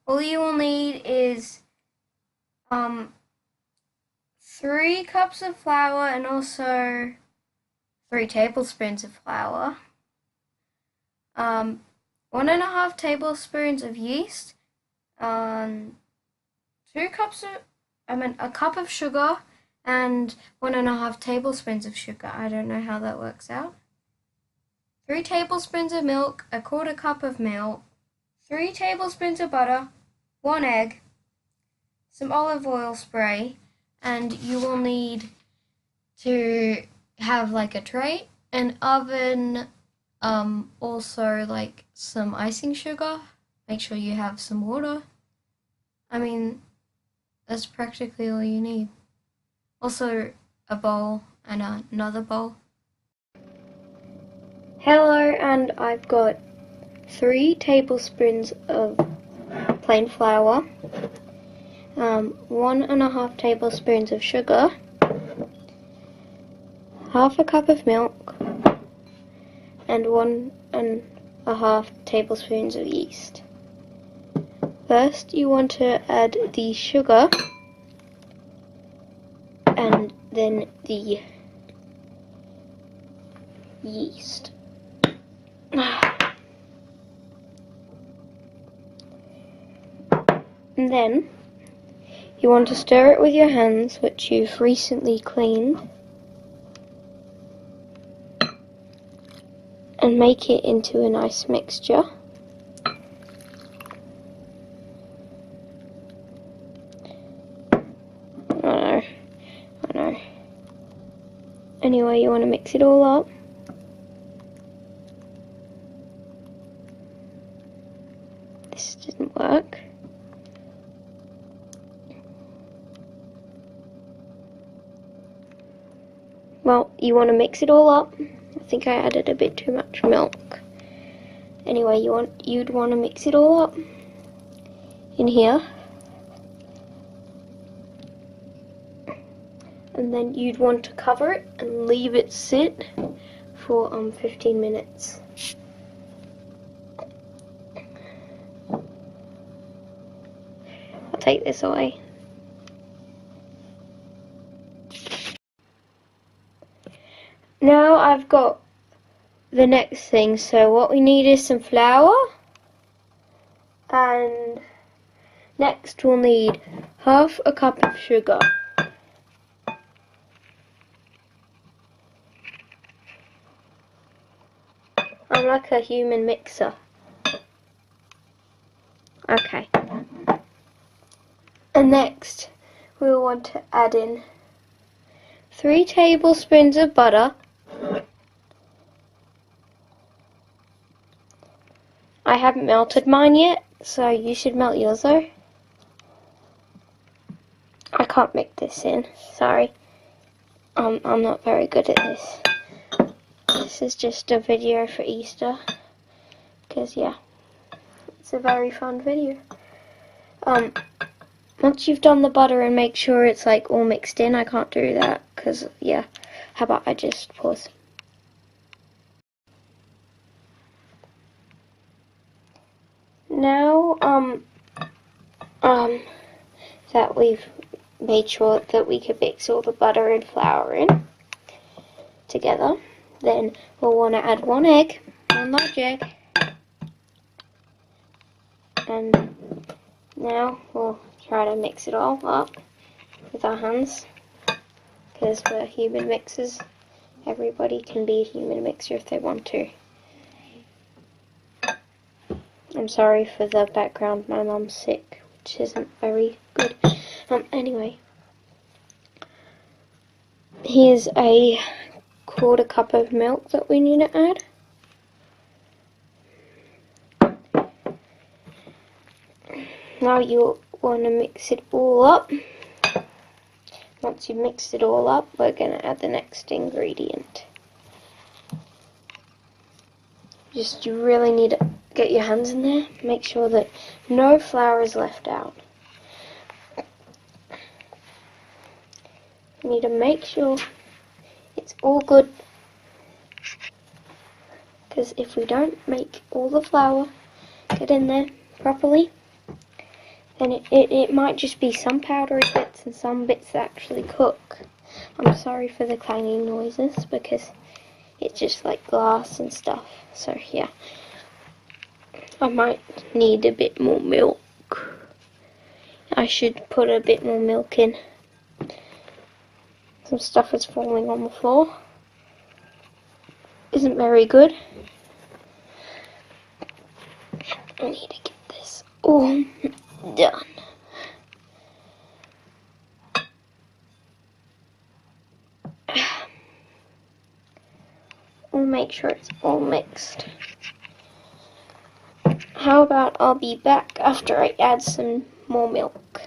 All you will need is 3 cups of flour and also 3 tablespoons of flour, 1.5 tablespoons of yeast, a cup of sugar, and 1.5 tablespoons of sugar. I don't know how that works out. 3 tablespoons of milk, a quarter cup of milk, 3 tablespoons of butter, 1 egg, some olive oil spray, and you will need to have like a tray, an oven, also like some icing sugar. Make sure you have some water. I mean, that's practically all you need. Also a bowl and another bowl. Hello, and I've got 3 tablespoons of plain flour, 1.5 tablespoons of sugar, half a cup of milk, and 1.5 tablespoons of yeast. First, you want to add the sugar and then the yeast. And then you want to stir it with your hands, which you've recently cleaned, and make it into a nice mixture. I know. Anyway, you want to mix it all up. This didn't work. Well, you want to mix it all up. I think I added a bit too much milk. Anyway, you'd want to mix it all up in here. And then you'd want to cover it and leave it sit for 15 minutes. I'll take this away. Now I've got the next thing, so what we need is some flour, and next we'll need half a cup of sugar. I'm like a human mixer. Okay. And next we'll want to add in 3 tablespoons of butter, I haven't melted mine yet, so you should melt yours though. I can't mix this in, sorry. I'm not very good at this. This is just a video for Easter, because yeah, it's a very fun video. Once you've done the butter and make sure it's like all mixed in, I can't do that, because yeah, how about I just pause. Now, that we've made sure that we can mix all the butter and flour in together, then we'll want to add 1 egg, 1 large egg, and now we'll try to mix it all up with our hands, because we're human mixers. Everybody can be a human mixer if they want to. I'm sorry for the background, my mum's sick, which isn't very good. Anyway, here's a quarter cup of milk that we need to add. Now you'll want to mix it all up. Once you've mixed it all up, we're going to add the next ingredient. You really need to get your hands in there. Make sure that no flour is left out. You need to make sure it's all good, because if we don't make all the flour get in there properly, then it might just be some powdery bits and some bits that actually cook. I'm sorry for the clanging noises because it's just like glass and stuff. So yeah, I might need a bit more milk. I should put a bit more milk in. Some stuff is falling on the floor. Isn't very good. I need to get this all done. I'll make sure it's all mixed. How about I'll be back after I add some more milk.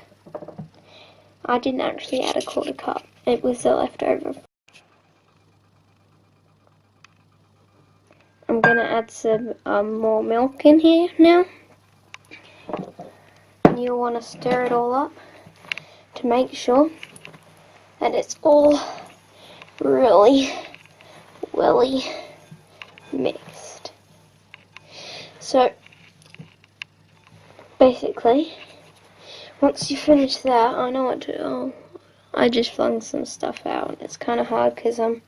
I didn't actually add a 1/4 cup. It was the leftover. I'm gonna add some more milk in here now. You'll want to stir it all up to make sure that it's all really welly mixed. So basically, once you finish that, I know what to do. I just flung some stuff out. It's kind of hard because of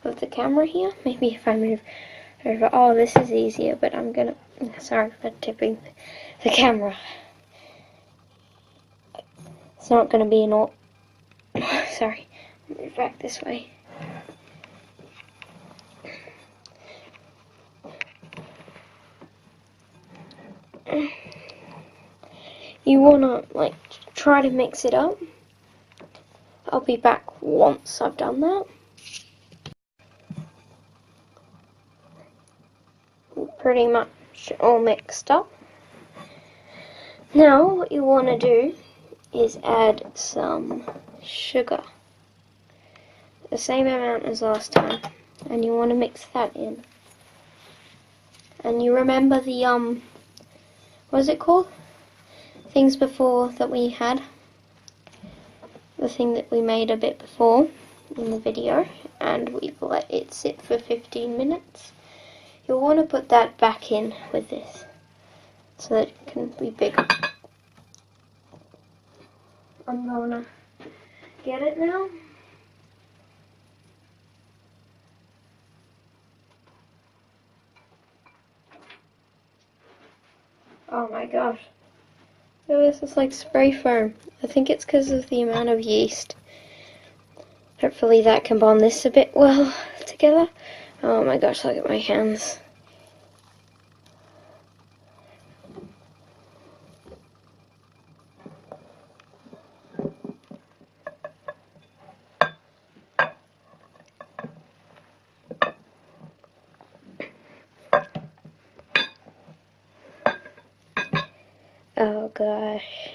the camera here. Maybe if I move over. Oh, this is easier, but I'm gonna. Sorry for tipping the camera. It's not gonna be an all. Sorry, move back this way. You wanna like try to mix it up. I'll be back once I've done that. Pretty much all mixed up. Now what you want to do is add some sugar, the same amount as last time, and you want to mix that in. And you remember the what is it called? Things before that we had. The thing that we made a bit before in the video, and we've let it sit for 15 minutes. You'll want to put that back in with this so that it can be bigger. I'm gonna get it now. Oh my gosh. So this is like spray foam. I think it's because of the amount of yeast. Hopefully that can bond this a bit well together. Oh my gosh, look at my hands. Oh gosh.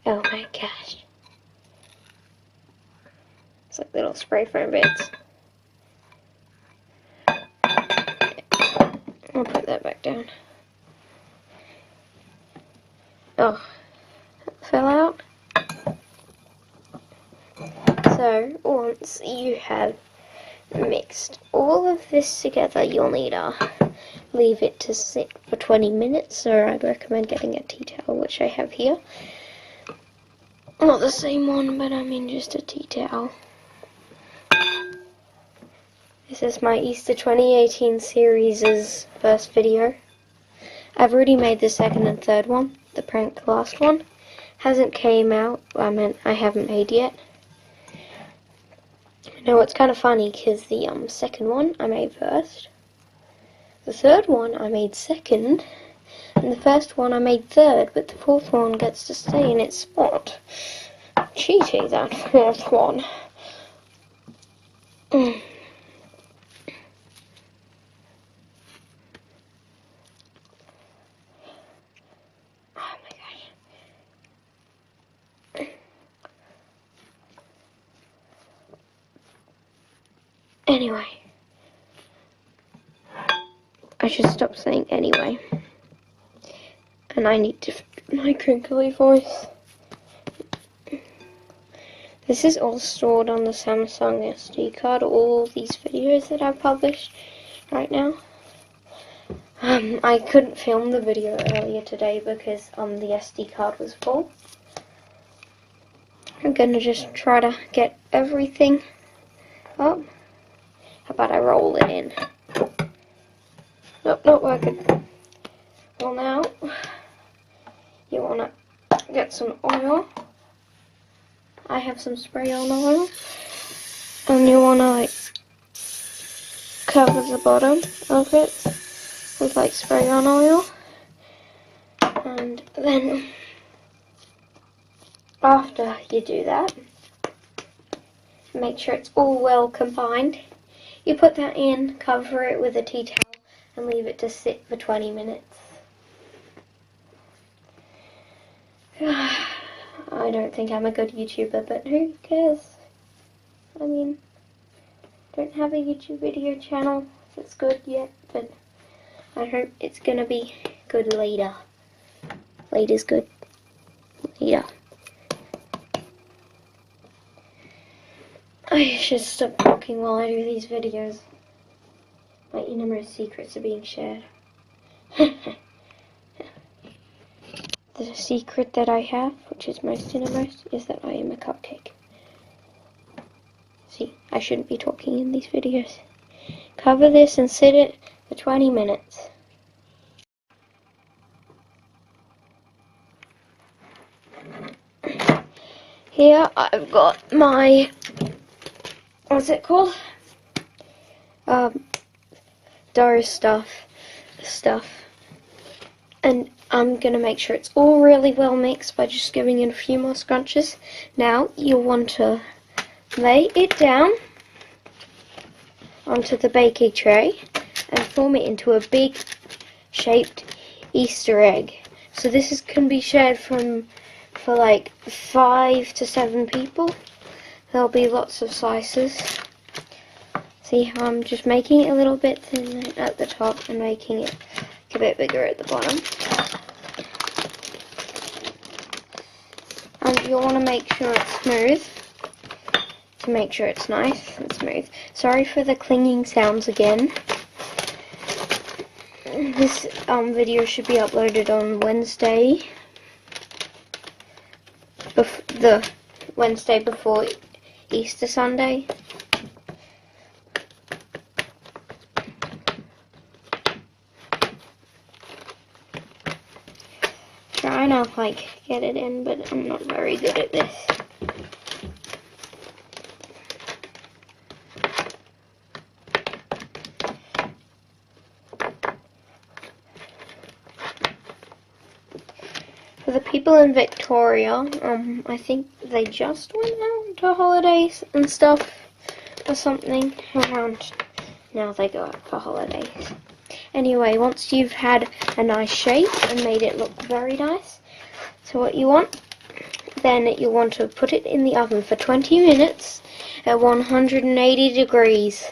Oh my gosh. It's like little spray foam bits. I'll put that back down. Oh, it fell out. So, once you have mixed all of this together, you'll need to leave it to sit for 20 minutes. So I'd recommend getting a tea towel, which I have here. Not the same one, but I mean just a tea towel. This is my Easter 2018 series' first video. I've already made the second and third one. The prank last one hasn't came out. I haven't made yet. No, it's kind of funny because the second one I made first. The third one I made second. And the first one I made third, but the fourth one gets to stay in its spot. Cheating, that fourth one. Anyway, I should stop saying anyway. And I need to my crinkly voice. This is all stored on the Samsung SD card, all these videos that I've published right now. I couldn't film the video earlier today because the SD card was full. I'm gonna just try to get everything up. How about I roll it in? Nope, not working. Well, now you wanna get some oil. I have some spray on oil, and you wanna like cover the bottom of it with like spray on oil, and then after you do that, make sure it's all well combined. You put that in, cover it with a tea towel, and leave it to sit for 20 minutes. I don't think I'm a good YouTuber, but who cares? I mean, don't have a YouTube video channel that's good yet, but I hope it's gonna be good later. Later's good. Later. I should stop talking while I do these videos. My innermost secrets are being shared. The secret that I have, which is most innermost, is that I am a cupcake. See, I shouldn't be talking in these videos. Cover this and sit it for 20 minutes. Here I've got my, what's it called? Dough stuff. And I'm going to make sure it's all really well mixed by just giving it a few more scrunches. Now you'll want to lay it down onto the baking tray and form it into a big shaped Easter egg. So this can be shared for like 5 to 7 people. There'll be lots of slices. See how I'm just making it a little bit thin at the top and making it a bit bigger at the bottom. And you'll want to make sure it's smooth to make sure it's nice and smooth. Sorry for the clinging sounds again. This video should be uploaded on Wednesday. The Wednesday before Easter Sunday. Trying to like get it in, but I'm not very good at this. For the people in Victoria, I think they just went out to holidays and stuff or something around now they go out for holidays. Anyway, once you've had a nice shape and made it look very nice, so what you want, then you want to put it in the oven for 20 minutes at 180 degrees.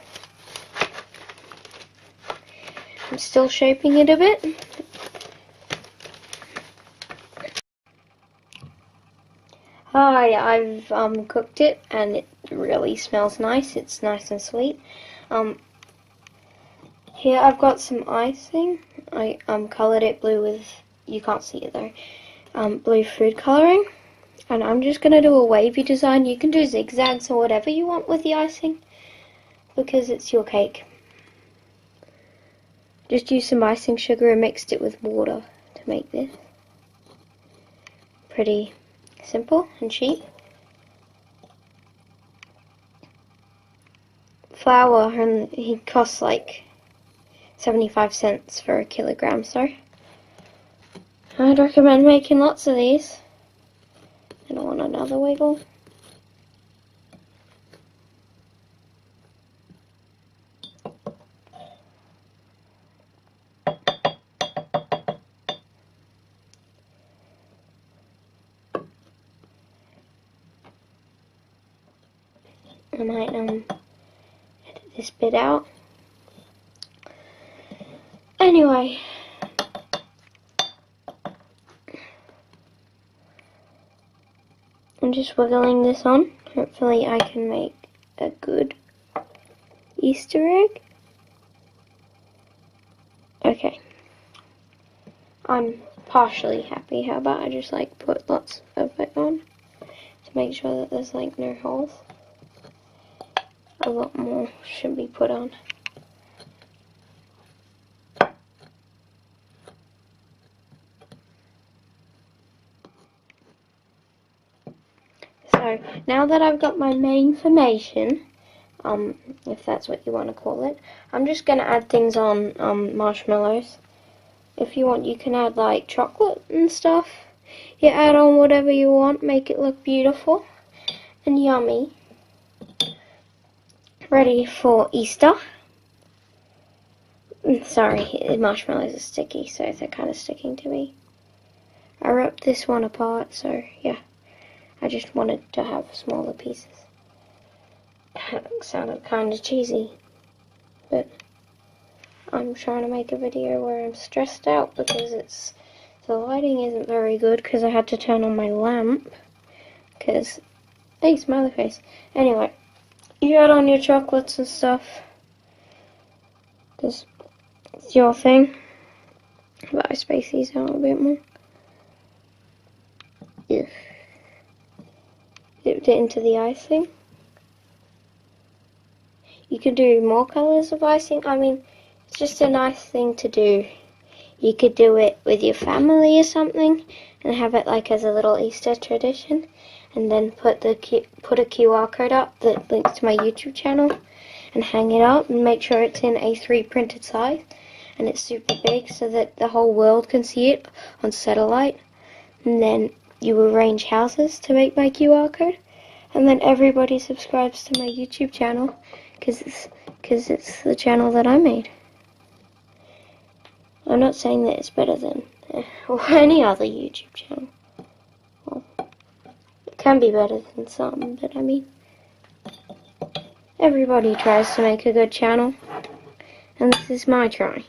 I'm still shaping it a bit. Hi, I've cooked it and it really smells nice. It's nice and sweet. Here I've got some icing. I coloured it blue with, you can't see it though, blue food colouring. And I'm just going to do a wavy design. You can do zigzags or whatever you want with the icing because it's your cake. Just use some icing sugar and mixed it with water to make this. Pretty simple and cheap. Flour, and it costs like 75 cents for a kilogram, so I'd recommend making lots of these. I don't want another wiggle. I might edit this bit out. Anyway, I'm just wiggling this on. Hopefully I can make a good Easter egg. Okay, I'm partially happy. How about I just like put lots of it on to make sure that there's like no holes. A lot more should be put on. So now that I've got my main formation, if that's what you want to call it, I'm just going to add things on marshmallows. If you want, you can add like chocolate and stuff. You add on whatever you want, make it look beautiful and yummy. Ready for Easter. Sorry, the marshmallows are sticky, so they're kind of sticking to me. I ripped this one apart, so yeah. I just wanted to have smaller pieces. That sounded kind of cheesy, but I'm trying to make a video where I'm stressed out because the lighting isn't very good because I had to turn on my lamp. Because, hey, smiley face. Anyway, you add on your chocolates and stuff because it's your thing. But I space these out a bit more. Yeah. Dipped it into the icing. You could do more colors of icing. I mean, it's just a nice thing to do. You could do it with your family or something and have it like as a little Easter tradition, and then put a QR code up that links to my YouTube channel and hang it up and make sure it's in A3 printed size and it's super big so that the whole world can see it on satellite. And then you arrange houses to make my QR code, and then everybody subscribes to my YouTube channel because it's the channel that I made. I'm not saying that it's better than any other YouTube channel. Well, it can be better than some, but I mean, everybody tries to make a good channel, and this is my try.